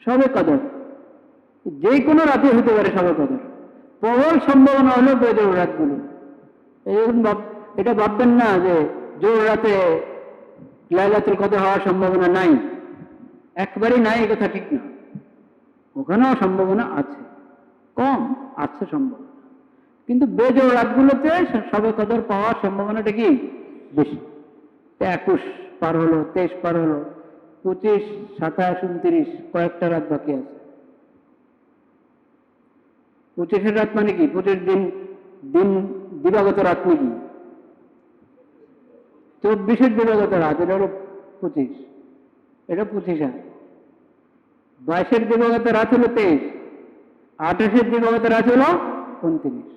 শবে কদর যে কোনো রাতে হতে পারে শবে কদর। প্রবল সম্ভাবনা হলো বেজোড় রাতগুলো। এটা ভাববেন না যে জোর রাতে লাইলাতুল কদর হওয়ার সম্ভাবনা নাই, একবারই নাই, এ কথা ঠিক না। ওখানেও সম্ভাবনা আছে, কম আছে সম্ভাবনা, কিন্তু বেজোড় রাতগুলোতে শবে কদর পাওয়ার সম্ভাবনাটা কি বেশি। 21 পার হলো, 23 পার হলো, 25, 27, 29, কয়েকটা রাত বাকি আছে। 25-এর রাত মানে কি? 25 দিন দিবাগত রাত নাকি? 24-এর দিবাগত রাত, এটা হলো 25, এটা 25 আর 22-এর দিবাগত রাত হলো 23, 28-এর দিবাগত রাত হলো 29।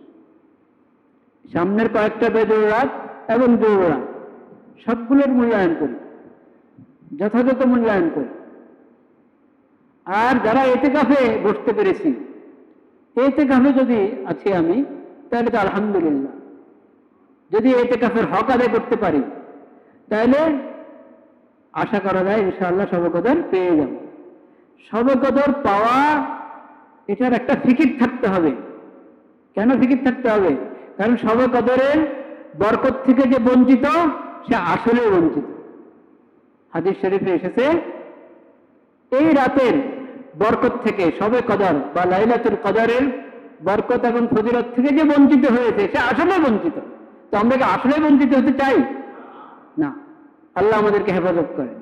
সামনের কয়েকটা বেজোড় রাত এবং জোড় রাত সবগুলোর মূল্যায়ন করি, যথাযথ মূল্যায়ন করি। আর যারা এতেকাফে বসতে পেরেছি, এতেকাফে যদি আছি আমি, তাহলে তো আলহামদুলিল্লাহ। যদি এতেকাফের হক আদায় করতে পারি, তাহলে আশা করা যায় ইনশাআল্লাহ শবে কদর পেয়ে যাব। শবে কদর পাওয়া, এটার একটা ফিকির থাকতে হবে। কেন ফিকির থাকতে হবে? কারণ শবে কদরের বরকত থেকে যে বঞ্চিত, সে আসলে বঞ্চিত। হাদিস শরীফে এসেছে, এই রাতের বরকত থেকে, শবে কদর বা লাইলাতুল কদরের বরকত এবং ফজিলত থেকে যে বঞ্চিত হয়েছে, সে আসলে বঞ্চিত। তো আমরা কি আসলে বঞ্চিত হতে চাই? না, আল্লাহ আমাদেরকে হেফাজত করেন।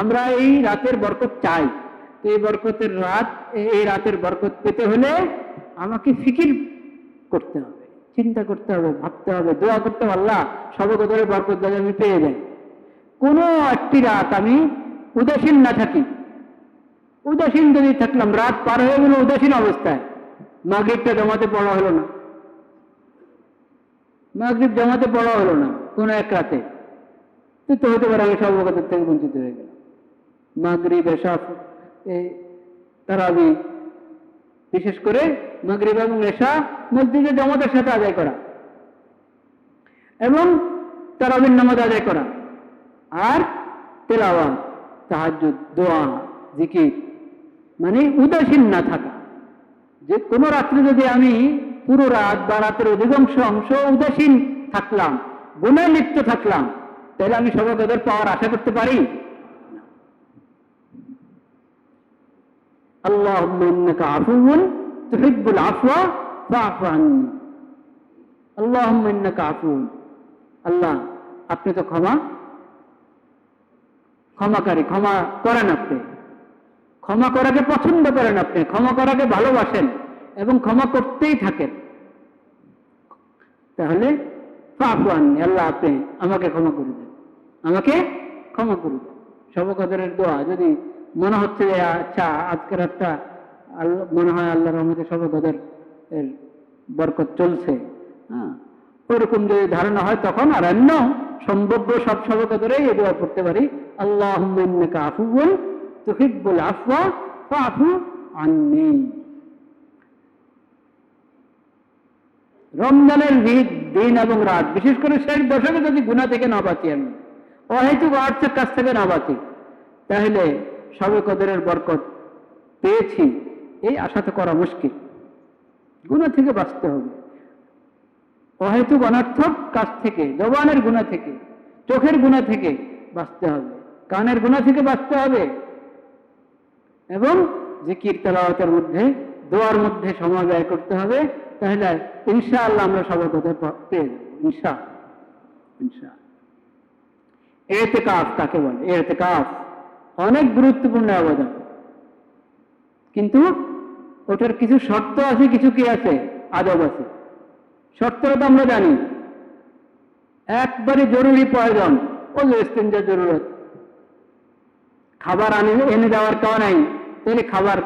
আমরা এই রাতের বরকত চাই। তো এই বরকতের রাত, এই রাতের বরকত পেতে হলে আমাকে ফিকির করতে হবে, চিন্তা করতে হবে, ভাবতে হবে, দোয়া করতে হবে, আল্লাহ শবে কদরের বরকত যাতে আমি পেয়ে যাই। কোনো একটি রাত আমি উদাসীন না থাকি। উদাসীন যদি থাকলাম, রাত পার হয়ে গেল উদাসীন অবস্থায়, মাগরিবটা জামাতে পড়া হলো না, মাগরিব জামাতে পড়া হলো না কোনো এক রাতে, তো হতে পারে আমি শবে কদর থেকে বঞ্চিত হয়ে গেলাম। মাগরিব, এশা, তারাবি, বিশেষ করে মাগরিব এবং এশা মসজিদে জামাতের সাথে আদায় করা এবং তারাবির নামাজ আদায় করা, আর তেলাওয়াত, তাহাজ্জুদ, দোয়া, জিকির, মানে উদাসীন না থাকা। যে কোনো রাত্রে যদি আমি পুরো রাত বা রাতের অধিকাংশ অংশ উদাসীন থাকলাম, গুনায় লিপ্ত থাকলাম, তাহলে আমি শবে কদর পাওয়ার আশা করতে পারি? আল্লাহুম্মা ইন্নাকা আফুউন তুহিব্বুল আফওয়া ফা'ফু আন্নী। আল্লাহুম্মা ইন্নাকা আফুউন, আল্লাহ আপনি তো ক্ষমাকারী, ক্ষমা করেন আপনি, ক্ষমা করাকে পছন্দ করেন আপনি, ক্ষমা করাকে ভালোবাসেন এবং ক্ষমা করতেই থাকেন। তাহলে ফা'ফু আন্নী, আল্লাহ আপনি আমাকে ক্ষমা করে দেন, আমাকে ক্ষমা করে দেন। শবে কদরের দোয়া যদি মনে হচ্ছে যে আচ্ছা আজকের একটা মনে হয় আল্লাহর রহমতে শবে কদর এর বরকত চলছে, হ্যাঁ, ওরকম যদি ধারণা হয়, তখন আর অন্য সম্ভাব্য সব শবে কদরেই এই দোয়া পড়তে পারি, আল্লাহুম্মা ইন্নাকা আফুউন তুহিব্বুল আফওয়া ফা'ফু আন্নী। রমজানের দিন এবং রাত, বিশেষ করে শেষ দশকে যদি গুনাহ থেকে না বাঁচি, আমি অহেতুক অর্থের কাছ থেকে না বাঁচি, তাহলে শবে কদরের বরকত পেয়েছি এই আশা তো করা মুশকিল। গুনাহ থেকে বাঁচতে হবে, অহেতুক অনর্থক কাজ থেকে, জবানের গুনাহ থেকে, চোখের গুনাহ থেকে বাঁচতে হবে, কানের গুনাহ থেকে বাঁচতে হবে, এবং জিকির তেলাওয়াতের মধ্যে, দোয়ার মধ্যে সময় ব্যয় করতে হবে। তাহলে ইনশাআল্লাহ আমরা শবে কদর পেয়ে যাব ইনশাআল্লাহ। ইতিকাফ কাকে বলে? ইতিকাফ অনেক গুরুত্বপূর্ণ আবাদত, কিন্তু ওটার কিছু শর্ত আছে, কিছু কি আছে, আদব আছে। শর্তটা তো আমরা জানি, একবারে জরুরি প্রয়োজন, ওযু ইস্তিনজার জরুরত, খাবার এনে দেওয়ার কেউ নাই, তাহলে খাবার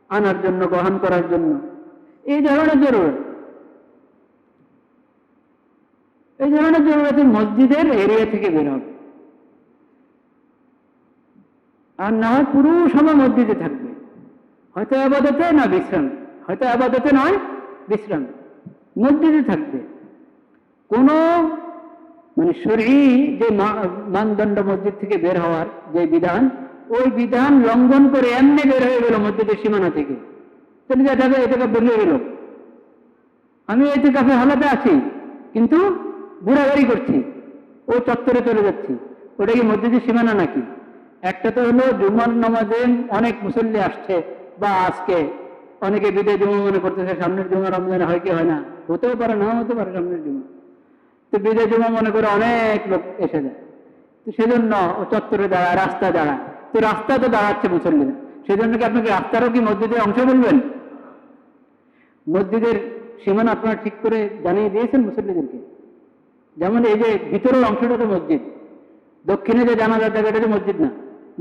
আনার জন্য, গ্রহণ করার জন্য, এই ধরনের জরুরত, এই ধরনের জরুরতে মসজিদের এরিয়া থেকে বের হবে, আর না হয় পুরো সময় মসজিদে থাকবে, হয়তো ইবাদতে না বিশ্রাম, হয়তো ইবাদতে নয় বিশ্রাম, মসজিদে থাকবে। কোনো মানে শরঈ যে মানদণ্ড মসজিদ থেকে বের হওয়ার যে বিধান, ওই বিধান লঙ্ঘন করে এমনি বের হয়ে গেল মসজিদের সীমানা থেকে, চলে যায় ঢাকা এতেকাফ বের হয়ে গেল। আমি এতেকাফের হালাতে আছি কিন্তু ঘোরাঘুরি করছি, ও চত্বরে চলে যাচ্ছি, ওটা কি মসজিদের সীমানা নাকি? একটা তো হলো জুমার নামাজে অনেক মুসল্লি আসছে, বা আজকে অনেকে বিদায় জুমা মনে করতেছে, সামনের জুমা রমজানে হয় কি হয় না, হতেও পারে না হতে পারে সামনের জুমা, তো বিদায় জুমা মনে করে অনেক লোক এসে যায়, তো সেজন্য ও চত্বরে দাঁড়ায়, রাস্তা দাঁড়ায়, তো রাস্তা তো দাঁড়াচ্ছে মুসল্লিরা, সেজন্য কি আপনাকে রাস্তারও কি মসজিদের অংশ বলবেন? মসজিদের সীমানা আপনারা ঠিক করে জানিয়ে দিয়েছেন মুসল্লিদেরকে? যেমন এই যে ভিতরের অংশটা তো মসজিদ, দক্ষিণে যে জানাজার জায়গাটা যে মসজিদ না,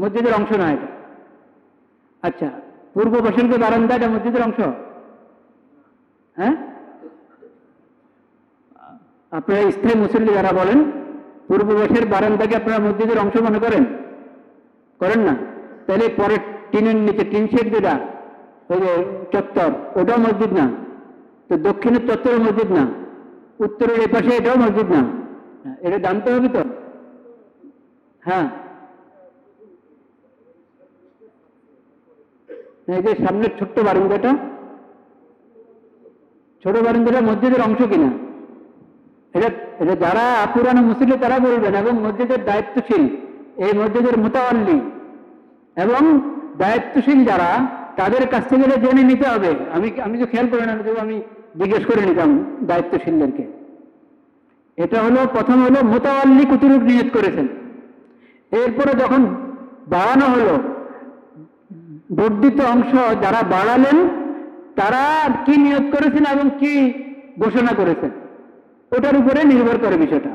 মসজিদের অংশ না এটা। আচ্ছা, পূর্ব পাশের যে বারান্দা, এটা মসজিদের অংশ? হ্যাঁ, আপনারা স্থায়ী মুসল্লি যারা বলেন, পূর্ব পাশের বারান্দাকে আপনারা মসজিদের অংশ মনে করেন? করেন না? তাহলে পরে টিনের নিচে টিন শেড যেটা, ওই যে চত্বর, ওটাও মসজিদ না? তো দক্ষিণের চত্বরের মসজিদ না, উত্তরের এই পাশে এটাও মসজিদ না? এটা জানতে হবে তো। হ্যাঁ, এই যে সামনের ছোট্ট বারান্দাটা, ছোট বারান্দাটা মসজিদের অংশ কিনা, এটা এটা যারা পুরানো মুসল্লি তারা বলবেন, এবং মসজিদের দায়িত্বশীল, এই মসজিদের মুতাওয়াল্লি এবং দায়িত্বশীল যারা, তাদের কাছ থেকে জেনে নিতে হবে। আমি তো খেয়াল করি না, আমি জিজ্ঞেস করে নিতাম দায়িত্বশীলদেরকে। এটা হলো প্রথম হলো মুতাওয়াল্লি কতটুকু নিয়ত করেছেন, এরপরে যখন বাড়ানো হলো, বর্ধিত অংশ যারা বাড়ালেন তারা কি নিয়ত করেছেন এবং কি ঘোষণা করেছেন, ওটার উপরে নির্ভর করে বিষয়টা।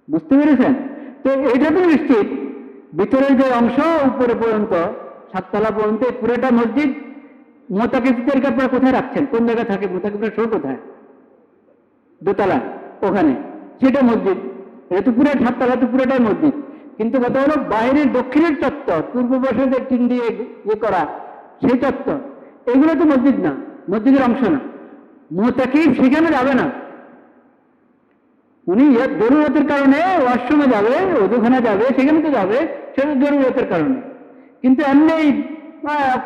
বুঝতে পেরেছেন? তো এটা তো নিশ্চিত ভিতরের যে অংশ উপরে পর্যন্ত, সাততলা পর্যন্ত পুরোটা মসজিদ। মোতাকিফদেরকে আপনারা কোথায় রাখছেন? কোন জায়গায় থাকে মোতাকিফের শো? কোথায়? দোতলা, ওখানে, সেটা মসজিদ। এটা তো পুরো সাততলা, তো পুরোটাই মসজিদ। কিন্তু কথা হলো বাইরের দক্ষিণের চত্বর, পূর্ব পাশে যে টিন দিয়ে ইয়ে করা সেই চত্বর, এগুলো তো মসজিদ না, মসজিদের অংশ না। মোতাকিফ সেখানে যাবে না, উনি জরুরতের কারণে ওয়াশরুমে যাবে, ওজুখানা যাবে, সেখানে তো যাবে, সেটা জরুরতের কারণে। কিন্তু এমনি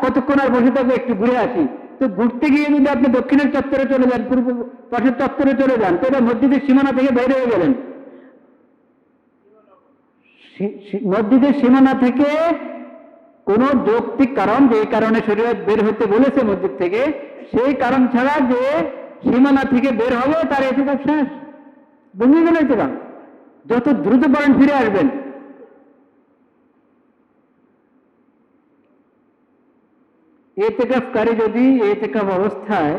কতক্ষণ আর বসে থাকবে, একটু ঘুরে আসি, তো ঘুরতে গিয়ে যদি আপনি দক্ষিণের চত্বরে চলে যান, পূর্ব পাশের চত্বরে চলে যান, তো এটা মসজিদের সীমানা থেকে বাইরে হয়ে গেলেন। মসজিদের সীমানা থেকে কোন যৌক্তিক কারণ, যে কারণে শরীয়ত বের হতে বলেছে মসজিদ থেকে, সেই কারণ ছাড়া যে সীমানা থেকে বের হবে তার ইতিকাফ শেষ, ভেঙে গেল ইতিকাফ। যত দ্রুত পারেন ফিরে আসবেন। ইতিকাফকারী যদি ইতিকাফ অবস্থায়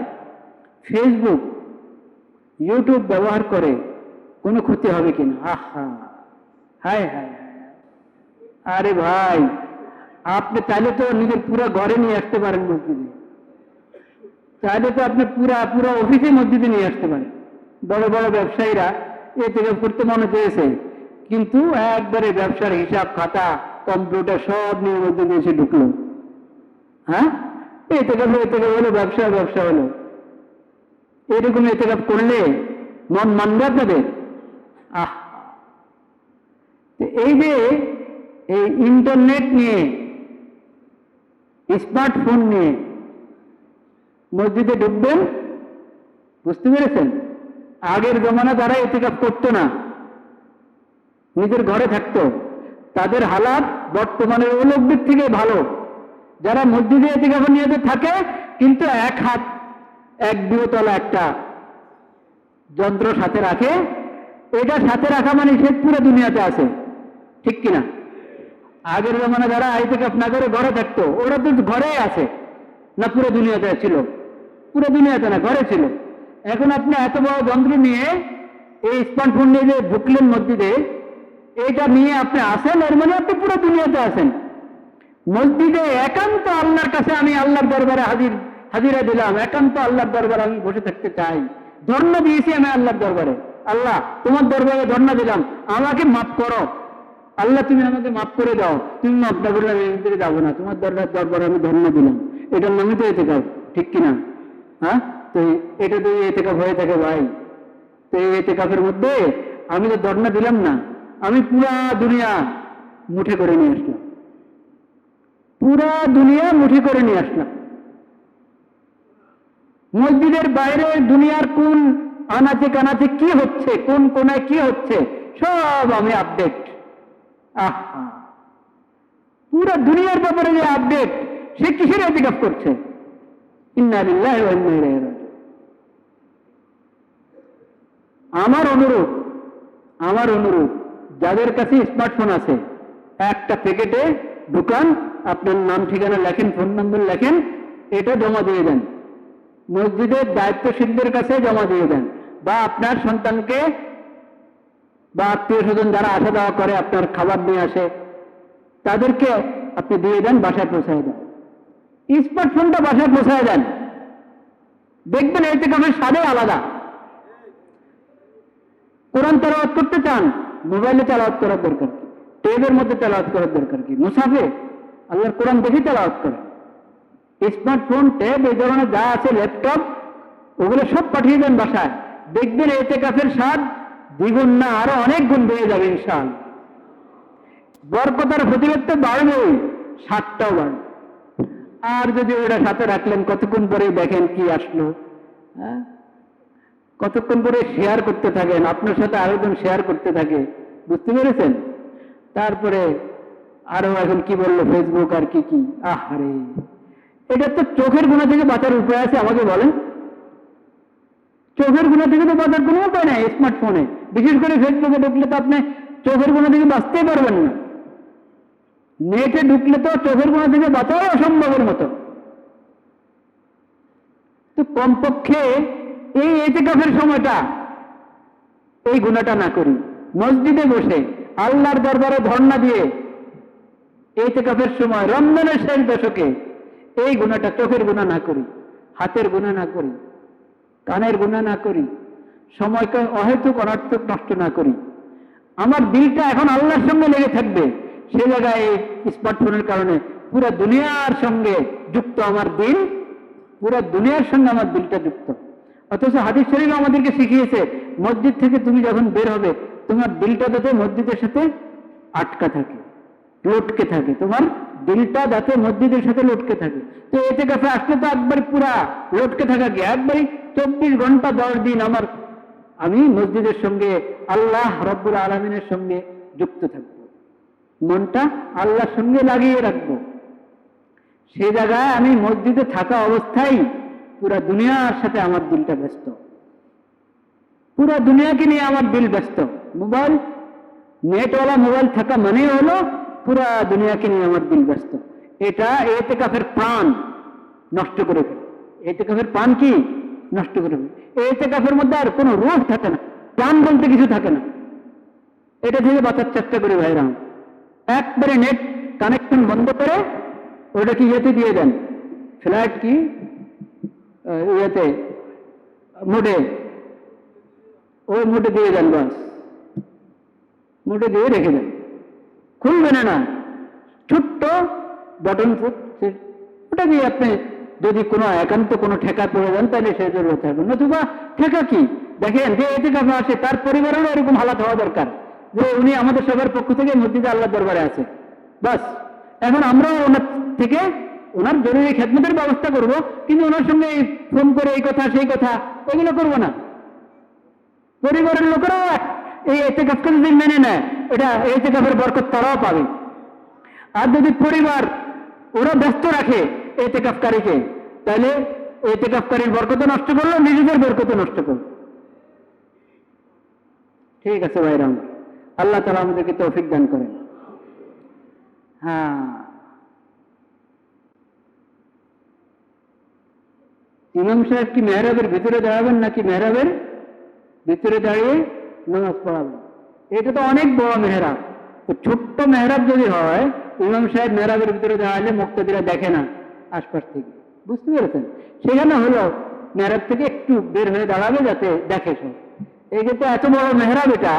ফেসবুক, ইউটিউব ব্যবহার করে, কোনো ক্ষতি হবে কিনা? আহা, হায় হায়, আরে ভাই, আপনি চাইলে তো নিজের পুরো ঘরে নিয়ে আসতে পারেন মসজিদে, চাইলে তো আপনি পুরো অফিসে মসজিদে নিয়ে আসতে পারেন। বড় বড় ব্যবসায়ীরা ইতিকাফ করতে মনে চেয়েছে, কিন্তু একবারে ব্যবসার হিসাব খাতা, কম্পিউটার সব নিয়ে মসজিদে এসে ঢুকলো। হ্যাঁ, ইতিকাফ হলো, ব্যবসা হলো। এরকম ইতিকাফ করলে মন মানবে আপনাদের? এই যে এই ইন্টারনেট নিয়ে, স্মার্টফোন নিয়ে মসজিদে ঢুকবেন, বুঝতে পেরেছেন? আগের জমানা যারা ইতিকাফ করতো না, নিজের ঘরে থাকতো, তাদের হালাত বর্তমানের লোকদের থেকে ভালো। যারা মসজিদে ইতিকাফের নিয়তে থাকে, কিন্তু এক হাত, এক দুতলা একটা যন্ত্র সাথে রাখে, এটা সাথে রাখা মানে সে পুরো দুনিয়াতে আছে, ঠিক কিনা? আগের জমানা যারা ইতিকাফ না করে ঘরে থাকতো, ওরা তো ঘরেই আছে না, পুরো দুনিয়াতে ছিল? পুরো দুনিয়াতে না, ঘরে ছিল। এখন আপনি এত বড় যন্ত্র নিয়ে, এই স্মার্টফোন নিয়ে যে ঢুকলেন মসজিদে, এইটা নিয়ে আপনি আসেন, এর মানে আপনি পুরো দুনিয়াতে আছেন। মসজিদে একান্ত আল্লাহর কাছে আমি আল্লাহর দরবারে হাজিরা দিলাম, একান্ত আল্লাহর দরবারে আমি বসে থাকতে চাই, ধর্ণা দিয়েছি আমি আল্লাহর দরবারে, আল্লাহ তোমার দরবারে ধর্ণা দিলাম, আমাকে মাফ করো, আল্লাহ তুমি আমাকে মাফ করে দাও, তুমি মাফ না করলে আমি এদিকে যাবো না, তোমার দরবারে আমি ধর্ণা দিলাম। এটার নামই তো ইতিকাফ, ঠিক কিনা? হ্যাঁ, তো এটা তো ইতিকাফ হয়ে থাকে ভাই। তো এই ইতিকাফের মধ্যে আমি তো ধর্ণা দিলাম না, আমি পুরা দুনিয়া মুঠে করে নিয়ে আসলাম। পুরা দুনিয়া মুঠি করে নিয়ে আসলাম। মসজিদের বাইরে দুনিয়ার কোন আনাচে কানাচে কি হচ্ছে, কোন কোনায় কি হচ্ছে, সব আমি আপডেট। আহা, পুরা দুনিয়ার ব্যাপারে যে আপডেট, সে কিসের ইতিকাফ করছে? ইন্না লিল্লাহি ওয়া ইন্না ইলাইহি রাজিউন। আমার অনুরোধ, যাদের কাছে স্মার্টফোন আছে, একটা প্যাকেটে ঢুকান, আপনার নাম ঠিকানা লেখেন, ফোন নম্বর লেখেন, এটা জমা দিয়ে দেন, মসজিদের দায়িত্বশীলদের কাছে জমা দিয়ে দেন, বা আপনার সন্তানকে বা আত্মীয় স্বজন যারা আসা যাওয়া করে, আপনার খাবার নিয়ে আসে, তাদেরকে আপনি দিয়ে দেন, বাসায় পৌঁছায় দেন। স্মার্টফোনটা বাসায় পৌঁছায় দেন, দেখবেন ইতিকাফের স্বাদে আলাদা। কোরআন তেলাওয়াত করতে চান, মোবাইলে তেলাওয়াত করার দরকার কি? টেবের মধ্যে তেলাওয়াত করার দরকার কি? মুসাফে আল্লাহর কোরআন দেখে তেলাওয়াত করে। স্মার্টফোন, ট্যাব, এই ধরনের যা আছে, ল্যাপটপ, ওগুলো সব পাঠিয়ে দেন বাসায়, দেখবেন ইতিকাফের স্বাদ দ্বিগুণ না আরো অনেক গুণ বেড়ে যাবে ইনশাআল্লাহ। বরকতার ফজিলত তো বাড়বেই, স্বাদটাও বাড়বে। আর যদি ওটা সাথে রাখলেন, কতক্ষণ পরে দেখেন কি আসলো, হ্যাঁ, কতক্ষণ পরে শেয়ার করতে থাকেন, আপনার সাথে আরেকজন শেয়ার করতে থাকে, বুঝতে পেরেছেন? তারপরে আরো এখন কি বললো ফেসবুক আর কি কি, আহারে, এটা তো চোখের গুণা থেকে বাঁচার উপায় আছে? আমাকে বলেন, চোখের গুণা থেকে তো বাঁচার কোনো উপায় নাই স্মার্টফোনে। বিশেষ করে ফেসবুকে ঢুকলে তো আপনি চোখের গুণা থেকে বাঁচতেই পারবেন না। নেটে ঢুকলে তো চোখের গুণা থেকে বাঁচাও অসম্ভবের মতো। তো কমপক্ষে এই ইতিকাফের সময়টা এই গুণাটা না করি, মসজিদে বসে আল্লাহর দরবারে ধর্ণা দিয়ে ইতিকাফের সময় রমজানের শেষ দশকে এই গুণাটা, চোখের গুণা না করি, হাতের গুণা না করি, কানের গুণা না করি, সময়কে অহেতুক অনর্থক নষ্ট না করি, আমার দিলটা এখন আল্লাহর সঙ্গে লেগে থাকবে। সে জায়গায় এই স্মার্টফোনের কারণে পুরো দুনিয়ার সঙ্গে যুক্ত আমার দিল, পুরো দুনিয়ার সঙ্গে আমার দিলটা যুক্ত। অথচ হাদিস শরীফে আমাদেরকে শিখিয়েছে, মসজিদ থেকে তুমি যখন বের হবে, তোমার দিলটা যাতে মসজিদের সাথে আটকা থাকে, লটকে থাকে, তোমার দিলটা যাতে মসজিদের সাথে লটকে থাকে। তো ইতিকাফে আসলে তো একবার পুরা লটকে থাকা কি, একবারই 24 ঘন্টা 10 দিন আমি মসজিদের সঙ্গে, আল্লাহ রব্বুল আলামিনের সঙ্গে যুক্ত থাকবো, মনটা আল্লাহর সঙ্গে লাগিয়ে রাখবো। সেই জায়গায় আমি মসজিদে থাকা অবস্থায় পুরা দুনিয়ার সাথে আমার দিলটা ব্যস্ত, পুরা দুনিয়াকে নিয়ে আমার দিল ব্যস্ত। মোবাইল, নেটওয়ালা মোবাইল থাকা মানেই হলো পুরা দুনিয়াকে নিয়ে আমার দিল ব্যস্ত। এটা ইতিকাফের প্রাণ নষ্ট করে ফেলে। ইতিকাফের প্রাণ কি নষ্ট করে ফেলে? ইতিকাফের মধ্যে আর কোনো রূহ থাকে না, প্রাণ বলতে কিছু থাকে না। এটা থেকে বাঁচার চেষ্টা করি ভাইরা, একবারে নেট কানেকশন বন্ধ করে ওটা কি ইয়েতে দিয়ে দেন, ফ্ল্যাট কি ইয়েতে মোডে, ওই মোডে দিয়ে দেন, বাস মোডে দিয়ে রেখে দেন, খুলবে না, ছোট্ট বটন ওটা দিয়ে আপনি যদি কোনো একান্ত কোনো ঠেকা পড়ে যান তাহলে সে জরুরত হবে, নতুবা ঠেকা কি? দেখেন যে ইতিকাফে আসে তার পরিবারেরও এরকম হালাত হওয়া দরকার যে উনি আমাদের সবার পক্ষ থেকে মসজিদে আল্লাহর দরবারে আছে, বাস। এখন আমরাও ওনার থেকে ওনার জরুরি খেদমতের ব্যবস্থা করব, কিন্তু ওনার সঙ্গে ফোন করে এই কথা সেই কথা এগুলো করবো না। পরিবারের লোকেরাও এই ইতিকাফকে যদি মেনে নেয়, এটা ইতিকাফের বরকত তারাও পাবে। আর যদি পরিবার ওরা ব্যস্ত রাখে ইতিকাফকারীকে, তাহলে ইতিকাফকারীর বরকত নষ্ট করলো, নিজেদের বরকত নষ্ট করলো। ঠিক আছে ভাইরাম, আল্লাহ তাআলা আমাদেরকে তৌফিক দান করেন। হ্যাঁ, ইমাম সাহেব কি মেহরাবের ভিতরে দাঁড়াবেন নাকি মেহরাবের ভিতরে দাঁড়িয়ে নামাজ পড়াবেন? এটা তো অনেক বড় মেহরাব। ছোট্ট মেহরাব যদি হয়, ইমাম সাহেব মেহরাবের ভিতরে দাঁড়ালে মুক্তাদিরা দেখে না আশপাশ থেকে, বুঝতে পেরেছেন? সেখানে হলো মেহরাব থেকে একটু বের হয়ে দাঁড়াবে যাতে দেখে সব। এই কিন্তু এত বড় মেহরাব, এটা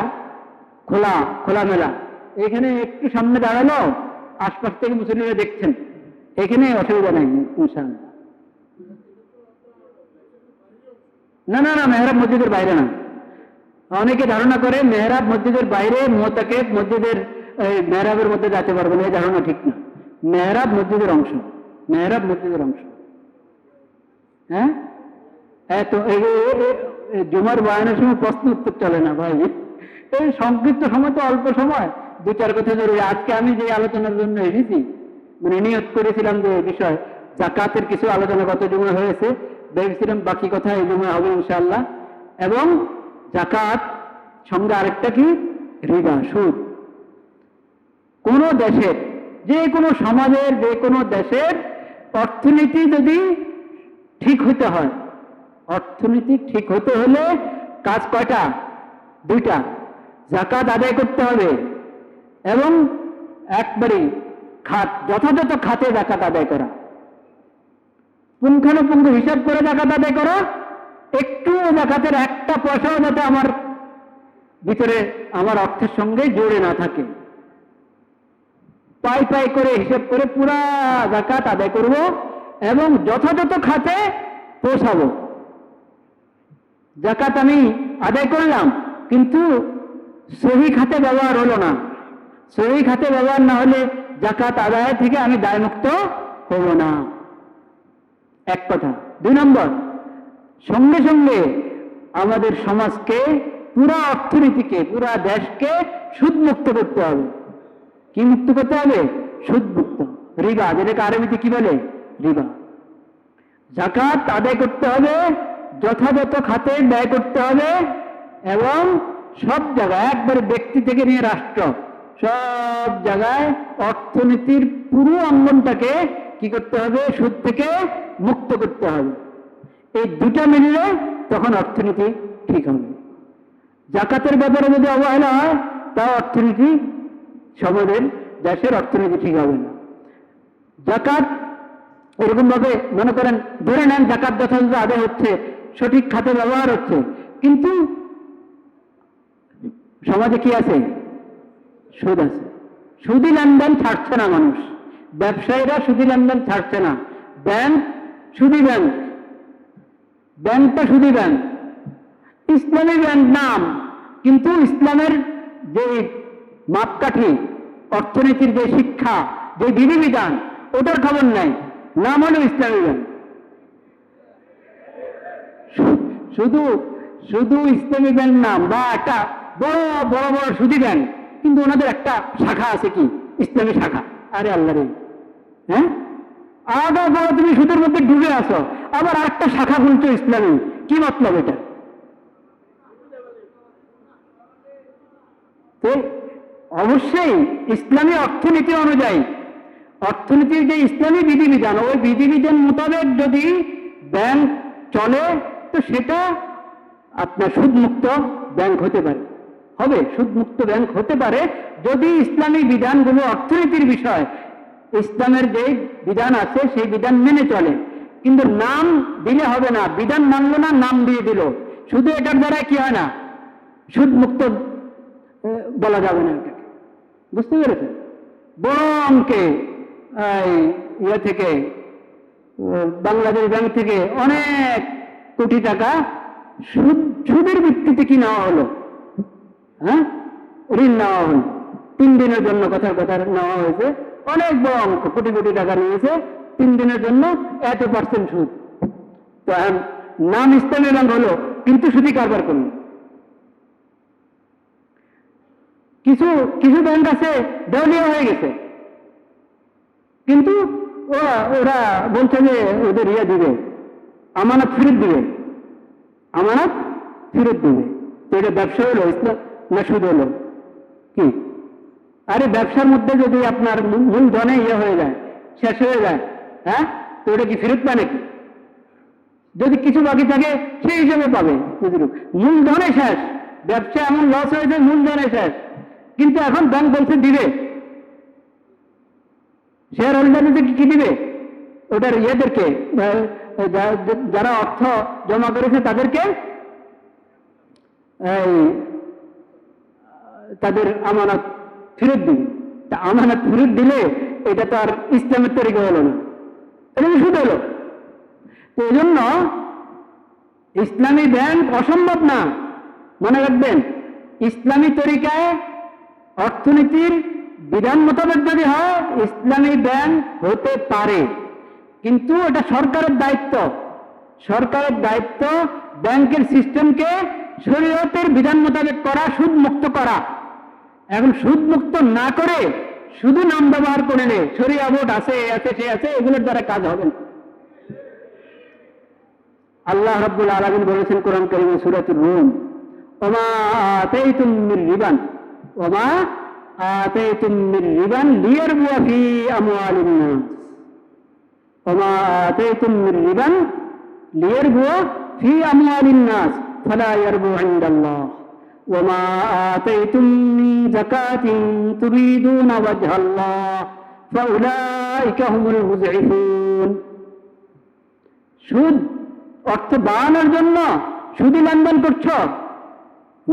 খোলামেলা, এখানে একটু সামনে দাঁড়ালো আশপাশ থেকে মুসলিমরা দেখছেন, এখানে অসুবিধা নেই ইনশাআল্লাহ। না না না, মেহরাব মসজিদের বাইরে না। অনেকে ধারণা করে মেহরাব মসজিদের বাইরে, মোতাকেব মসজিদের মেহরাবের মধ্যে যেতে পারবে না, এই ধারণা ঠিক না। মেহরাব মসজিদের অংশ, মেহরাব মসজিদের অংশ। হ্যাঁ, এত জুমার বয়ানের সময় প্রশ্ন উত্তর চলে না ভাই, এই সংক্ষিপ্ত সময় তো অল্প সময়, দু চার কথা জরুরি। আজকে আমি যে আলোচনার জন্য এসেছি, মানে নিয়ত করেছিলাম যে বিষয় জাকাতের কিছু আলোচনা গত জুমা হয়েছে, ভেবেছিলাম বাকি কথা এই জুমা হবে ইনশাআল্লাহ। এবং জাকাত সঙ্গে আরেকটা কি, রিবা, সুদ। কোন দেশের, যে কোনো সমাজের, যে কোনো দেশের অর্থনীতি যদি ঠিক হতে হয়, অর্থনীতি ঠিক হতে হলে কাজ কয়টা? দুইটা। জাকাত আদায় করতে হবে এবং একবারে খাত, যথাযথ খাতে জাকাত আদায় করা, পুঙ্খানুপুঙ্খ হিসাব করে জাকাত আদায় করা। একটু জাকাতের একটা পয়সাও যাতে আমার ভিতরে, আমার অর্থের সঙ্গে জড়ে না থাকে। পাই পাই করে হিসাব করে পুরা জাকাত আদায় করব এবং যথাযথ খাতে পৌঁছাবো। জাকাত আমি আদায় করলাম, কিন্তু সহি খাতে ব্যবহার হলো না। সহি খাতে ব্যবহার না হলে জাকাত আদায় থেকে আমি দায়মুক্ত হব না, এক কথা। দুই নম্বর, সঙ্গে সঙ্গে আমাদের সমাজকে, পুরা অর্থনীতিকে, পুরা দেশকে সুদমুক্ত করতে হবে। কি মুক্ত করতে হবে? সুদমুক্ত। রিবা, যেটাকে আরবিতে কি বলে? রিবা। জাকাত আদায় করতে হবে, যথাযথ খাতে ব্যয় করতে হবে এবং সব জায়গায়, একবারে ব্যক্তি থেকে নিয়ে রাষ্ট্র, সব জায়গায় অর্থনীতির পুরো অঙ্গনটাকে কি করতে হবে? সুদ থেকে মুক্ত করতে হবে। এই দুটা মিললে তখন অর্থনীতি ঠিক হবে। জাকাতের ব্যাপারে যদি অবহেলা হয়, তা অর্থনীতি, সমাজের, দেশের অর্থনীতি ঠিক হবে না। জাকাত এরকম ভাবে মনে করেন, ধরে নেন জাকাত যথাযথ আদায় হচ্ছে, সঠিক খাতে ব্যবহার হচ্ছে, কিন্তু সমাজে কি আছে? সুদ আছে। সুদি লেনদেন ছাড়ছে না মানুষ, ব্যবসায়ীরা সুদি লেনদেন ছাড়ছে না। ব্যাংক সুদি ব্যাংক, ব্যাংকটা সুদি ব্যাংক, ইসলামী ব্যাংক নাম, কিন্তু ইসলামের যে মাপকাঠি, অর্থনীতির যে শিক্ষা, যে বিধিবিধান, ওটার খবর নাই, নাম হলো ইসলামী ব্যাংক। শুধু শুধু ইসলামী ব্যাংক নাম, বা একটা বড় বড় বড় সুদি ব্যাংক, কিন্তু ওনাদের একটা শাখা আছে, কি? ইসলামী শাখা। আরে আল্লাহ রে, হ্যাঁ, আদা বড় তুমি সুদের মধ্যে ডুবে আসো, আবার আরেকটা শাখা খুলছো ইসলামী, কি মতলব এটা? তো অবশ্যই ইসলামী অর্থনীতি অনুযায়ী, অর্থনীতির যে ইসলামী বিধিবিধান, ওই বিধিবিধান মোতাবেক যদি ব্যাংক চলে, তো সেটা আপনার সুদমুক্ত ব্যাংক হতে পারে, হবে সুদমুক্ত ব্যাংক হতে পারে, যদি ইসলামী বিধানগুলো, অর্থনীতির বিষয় ইসলামের যে বিধান আছে সেই বিধান মেনে চলে। কিন্তু নাম দিলে হবে না, বিধান মানলো না, নাম দিয়ে দিল, শুধু এটার দ্বারা কি হয় না? সুদমুক্ত বলা যাবে না এটাকে, বুঝতে পেরেছেন? বড় অঙ্কে ইয়ে থেকে, বাংলাদেশ ব্যাংক থেকে অনেক কোটি টাকা সুদের ভিত্তিতে কি নেওয়া হলো, হ্যাঁ, ঋণ নেওয়া হলো, 3 দিনের জন্য, কথার কথা নেওয়া হয়েছে, অনেক বড় অঙ্ক, কোটি কোটি টাকা নিয়েছে, 3 দিনের জন্য এত% সুদ। তো নাম ইসলামী ব্যাংক হলো, কিন্তু সুদি কারবার করলো। কিছু কিছু ব্যাংক আছে দেউলিয়া হয়ে গেছে, কিন্তু ওরা বলছে যে ওদের ইয়ে দিবে, আমানত ফেরত দিবে, আমানত ফেরত দিবে। তো এটা ব্যবসা হলো ইসলাম না সুদ হলো? কি? আরে ব্যবসার মধ্যে যদি আপনার মূলধনে ইয়ে হয়ে যায়, শেষ হয়ে যায়, হ্যাঁ, তো ওটা কি ফেরত পায় নাকি? যদি কিছু বাকি থাকে সেই হিসেবে পাবে। মূলধনে শেষ, ব্যবসা এমন লস হয়েছে, মূলধনে শেষ, কিন্তু এখন ব্যাংক বলছে দিবে। শেয়ার হোল্ডারদেরকে কি দিবে? ওটার ইয়েদেরকে, যারা অর্থ জমা করেছে তাদেরকে তাদের আমানত ফেরত দিবে। তা আমানত ফেরত দিলে এটা তো আর ইসলামের তরিকা হলো না, এটা সুদ হলো। তো এই জন্য ইসলামী ব্যাংক অসম্ভব না, মনে রাখবেন। ইসলামী তরিকায় অর্থনীতির বিধান মোতাবেক যদি হয় ইসলামী ব্যাংক হতে পারে, কিন্তু এটা সরকারের দায়িত্ব। সরকারের দায়িত্ব ব্যাংকের সিস্টেমকে শরীয়তের বিধান মোতাবেক করা, সুদ মুক্ত করা। এখন সুদ মুক্ত না করে শুধু নাম ব্যবহার করলে শরিয়া বোর্ড আছে, সে আছে, এগুলোর দ্বারা কাজ হবে না। আল্লাহ রাব্বুল আলামিন বলেছেন কোরআন কারীমে সূরাতুর রুম, ওমা আতাইতুম মির রিবান ওমা আতাইতুম মির রিবান লিয়ারবুয়া ফি আমওয়ালিন নাস ওমা আতাইতুম মির রিবান লিয়ারবুয়া ফি আমওয়ালিন নাস ফালা ইয়ারবু ইনদাল্লাহ ওমা আতাইতুম মিন যাকাতিন তুরিদুনা ওয়াজহাল্লাহ ফাউলাইকা হুমুল মুযইফুন। সুদ অর্থ বাড়ানোর জন্য সুদী লেনদেন করছো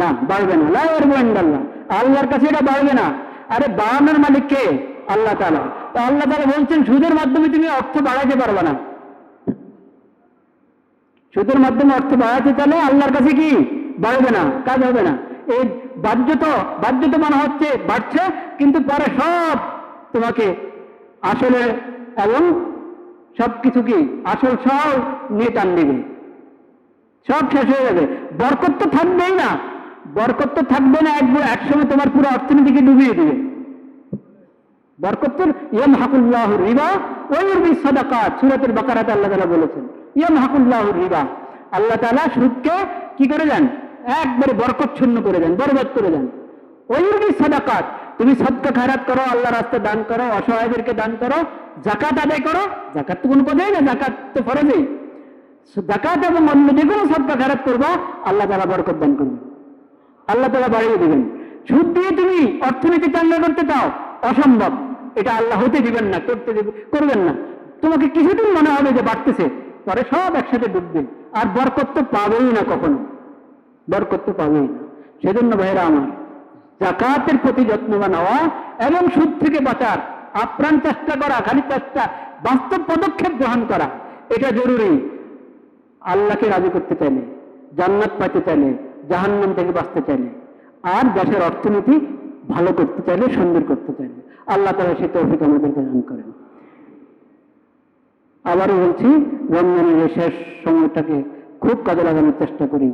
না, বাড়বে না। লা ইয়ারবু ইনদাল্লাহ, আল্লাহর কাছে এটা বাড়বে না। আরে বাড়ানোর মালিক কে? আল্লাহ তাআলা। তো আল্লাহ তাআলা বলছেন সুদের মাধ্যমে তুমি অর্থ বাড়াইতে পারবে না। সুদের মাধ্যমে অর্থ বাড়াতে চাইলে আল্লাহর কাছে কি বাড়বে না, কাজ হবে না। এই বাহ্যত মনে হচ্ছে বাড়ছে, কিন্তু পরে সব তোমাকে আসলে এবং সবকিছু কি আসল সব নিয়ে টান দিবে, সব শেষ হয়ে যাবে। বরকত তো থাকবেই না, বরকত তো থাকবে না। একসময় তোমার পুরো অর্থনীতিকে ডুবিয়ে দিবে। বরকত ইয়ামহাকুল্লাহুর রিবা ওয়া ইউরবিস সাদাকাত, সূরাতুল বাকারাতে আল্লাহ তাআলা বলেছেন ইয়ামহাকুল্লাহুর রিবা। আল্লাহ তাআলা সুদকে কি করে দেন? একবারে বরকতশূন্য করে দেন, বরবাদ করে দেন। ওয়া ইউরবিস সাদাকাত, তুমি সদকা খায়রাত করো, আল্লাহর রাস্তায় দান করো, অসহায়দেরকে দান করো, যাকাত আদায় করো। যাকাত তো কোনো কথাই না, যাকাত তো ফরজই। যাকাত এবং অন্য যে কোনো সদকা খায়রাত করবা, আল্লাহ তাআলা বরকত দান করবেন, আল্লাহ তাআলা বাড়িয়ে দিবেন। সুদ দিয়ে তুমি অর্থনীতি চাঙ্গা করতে চাও, অসম্ভব। এটা আল্লাহ হতে দিবেন না, করবেন না। তোমাকে কিছুদিন মনে হবে যে বাড়তেছে, পরে সব একসাথে ডুববে, আর বরকত তো পাবেই না, কখনো বরকত তো পাবেই না। সেজন্য ভাইরা আমার, যাকাতের প্রতি যত্নবান হওয়া এবং সুদ থেকে বাঁচার আপ্রাণ চেষ্টা করা, খালি চেষ্টা, বাস্তব পদক্ষেপ গ্রহণ করা, এটা জরুরি। আল্লাহকে রাজি করতে চাইলে, জান্নাত পাইতে চাইলে, জাহান্নাম থেকে বাঁচতে চাইলে, আর দেশের অর্থনীতি ভালো করতে চাইলে, সুন্দর করতে চাইলে, আল্লাহ তাআলা সে তৌফিক আমাদেরকে দান করেন। আবারও বলছি, রমজানের এই শেষ সময়টাকে খুব কাজে লাগানোর চেষ্টা করি।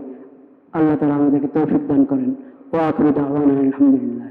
আল্লাহ তাআলা আমাদেরকে তৌফিক দান করেন। ওয়া আখিরু দাওয়ানা আলহামদুলিল্লাহ।